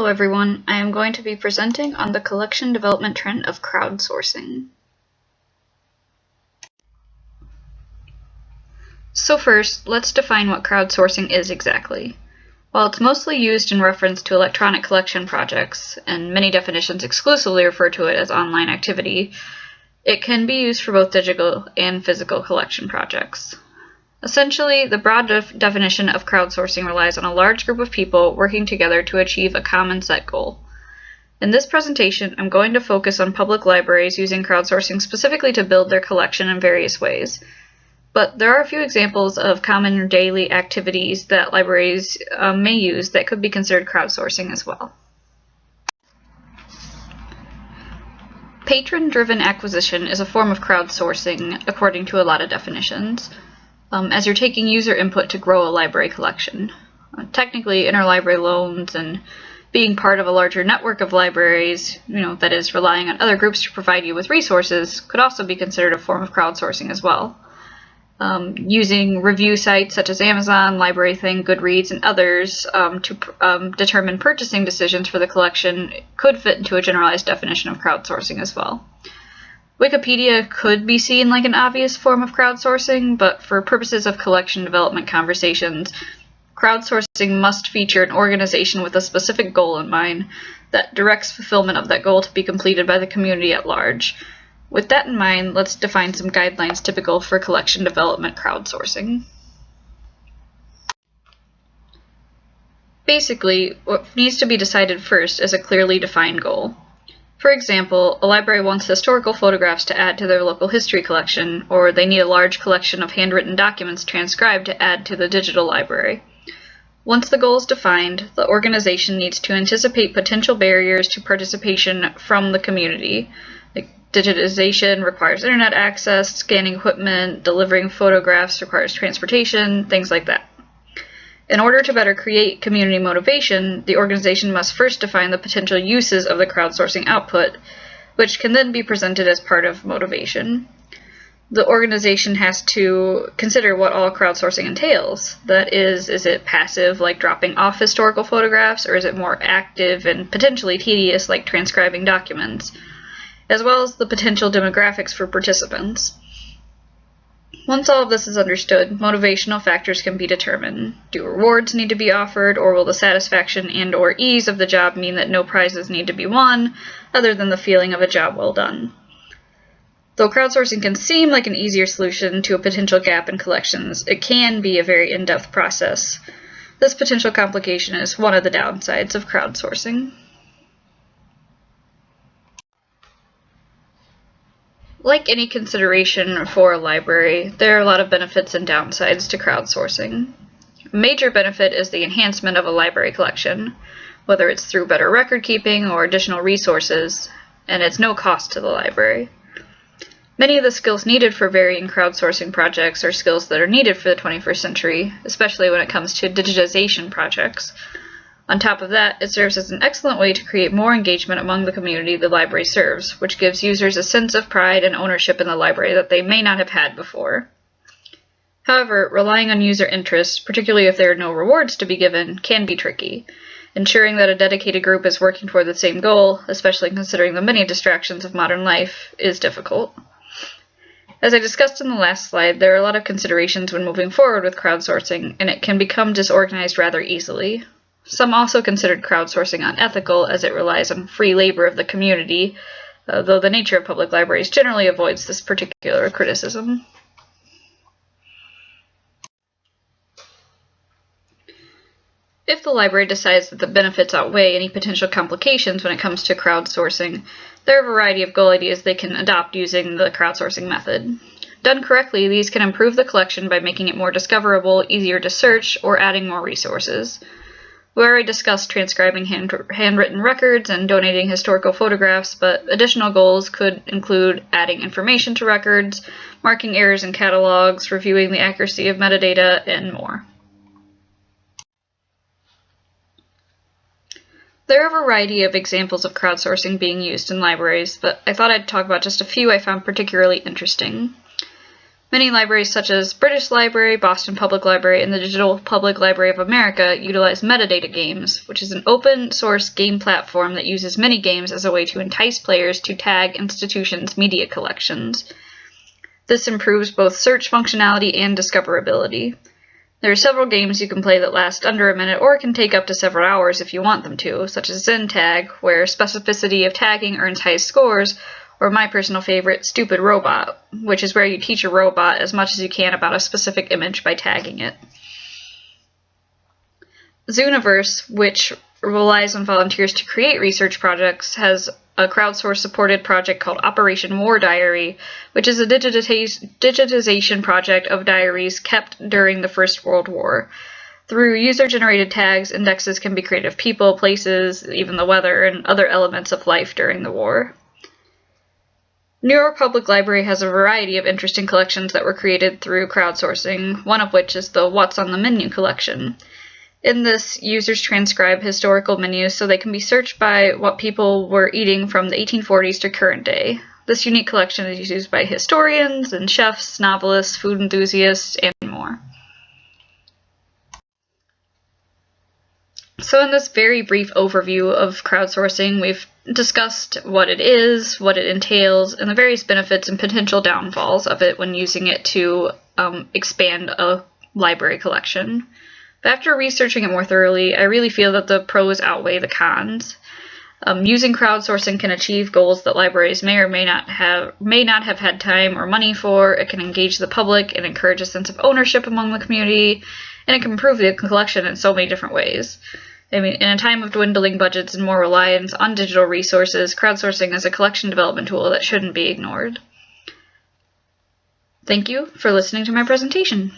Hello everyone, I am going to be presenting on the collection development trend of crowdsourcing. So first, let's define what crowdsourcing is exactly. While it's mostly used in reference to electronic collection projects, and many definitions exclusively refer to it as online activity, it can be used for both digital and physical collection projects. Essentially, the broad definition of crowdsourcing relies on a large group of people working together to achieve a common set goal. In this presentation, I'm going to focus on public libraries using crowdsourcing specifically to build their collection in various ways. But there are a few examples of common daily activities that libraries may use that could be considered crowdsourcing as well. Patron-driven acquisition is a form of crowdsourcing according to a lot of definitions. As you're taking user input to grow a library collection. Technically, interlibrary loans and being part of a larger network of libraries, that is, relying on other groups to provide you with resources, could also be considered a form of crowdsourcing as well. Using review sites such as Amazon, LibraryThing, Goodreads, and others to determine purchasing decisions for the collection could fit into a generalized definition of crowdsourcing as well. Wikipedia could be seen like an obvious form of crowdsourcing, but for purposes of collection development conversations, crowdsourcing must feature an organization with a specific goal in mind that directs fulfillment of that goal to be completed by the community at large. With that in mind, let's define some guidelines typical for collection development crowdsourcing. Basically, what needs to be decided first is a clearly defined goal. For example, a library wants historical photographs to add to their local history collection, or they need a large collection of handwritten documents transcribed to add to the digital library. Once the goal is defined, the organization needs to anticipate potential barriers to participation from the community. Like digitization requires internet access, scanning equipment, delivering photographs requires transportation, things like that. In order to better create community motivation, the organization must first define the potential uses of the crowdsourcing output, which can then be presented as part of motivation. The organization has to consider what all crowdsourcing entails. That is it passive, like dropping off historical photographs, or is it more active and potentially tedious, like transcribing documents, as well as the potential demographics for participants. Once all of this is understood, motivational factors can be determined. Do rewards need to be offered, or will the satisfaction and/or ease of the job mean that no prizes need to be won, other than the feeling of a job well done? Though crowdsourcing can seem like an easier solution to a potential gap in collections, it can be a very in-depth process. This potential complication is one of the downsides of crowdsourcing. Like any consideration for a library, there are a lot of benefits and downsides to crowdsourcing. A major benefit is the enhancement of a library collection, whether it's through better record keeping or additional resources, and it's no cost to the library. Many of the skills needed for varying crowdsourcing projects are skills that are needed for the 21st century, especially when it comes to digitization projects. On top of that, it serves as an excellent way to create more engagement among the community the library serves, which gives users a sense of pride and ownership in the library that they may not have had before. However, relying on user interest, particularly if there are no rewards to be given, can be tricky. Ensuring that a dedicated group is working toward the same goal, especially considering the many distractions of modern life, is difficult. As I discussed in the last slide, there are a lot of considerations when moving forward with crowdsourcing, and it can become disorganized rather easily. Some also considered crowdsourcing unethical as it relies on free labor of the community, though the nature of public libraries generally avoids this particular criticism. If the library decides that the benefits outweigh any potential complications when it comes to crowdsourcing, there are a variety of goal ideas they can adopt using the crowdsourcing method. Done correctly, these can improve the collection by making it more discoverable, easier to search, or adding more resources. We already discussed transcribing handwritten records and donating historical photographs, but additional goals could include adding information to records, marking errors in catalogs, reviewing the accuracy of metadata, and more. There are a variety of examples of crowdsourcing being used in libraries, but I thought I'd talk about just a few I found particularly interesting. Many libraries such as British Library, Boston Public Library, and the Digital Public Library of America utilize metadata games, which is an open-source game platform that uses mini-games as a way to entice players to tag institutions' media collections. This improves both search functionality and discoverability. There are several games you can play that last under a minute or can take up to several hours if you want them to, such as Zen Tag, where specificity of tagging earns high scores, or my personal favorite, Stupid Robot, which is where you teach a robot as much as you can about a specific image by tagging it. Zooniverse, which relies on volunteers to create research projects, has a crowdsource-supported project called Operation War Diary, which is a digitization project of diaries kept during the First World War. Through user-generated tags, indexes can be created of people, places, even the weather, and other elements of life during the war. New York Public Library has a variety of interesting collections that were created through crowdsourcing, one of which is the What's on the Menu collection. In this, users transcribe historical menus so they can be searched by what people were eating from the 1840s to current day. This unique collection is used by historians and chefs, novelists, food enthusiasts, and more. So in this very brief overview of crowdsourcing, we've discussed what it is, what it entails, and the various benefits and potential downfalls of it when using it to expand a library collection. But after researching it more thoroughly, I really feel that the pros outweigh the cons. Using crowdsourcing can achieve goals that libraries may or may not have had time or money for. It can engage the public and encourage a sense of ownership among the community, and it can improve the collection in so many different ways. I mean, in a time of dwindling budgets and more reliance on digital resources, crowdsourcing is a collection development tool that shouldn't be ignored. Thank you for listening to my presentation.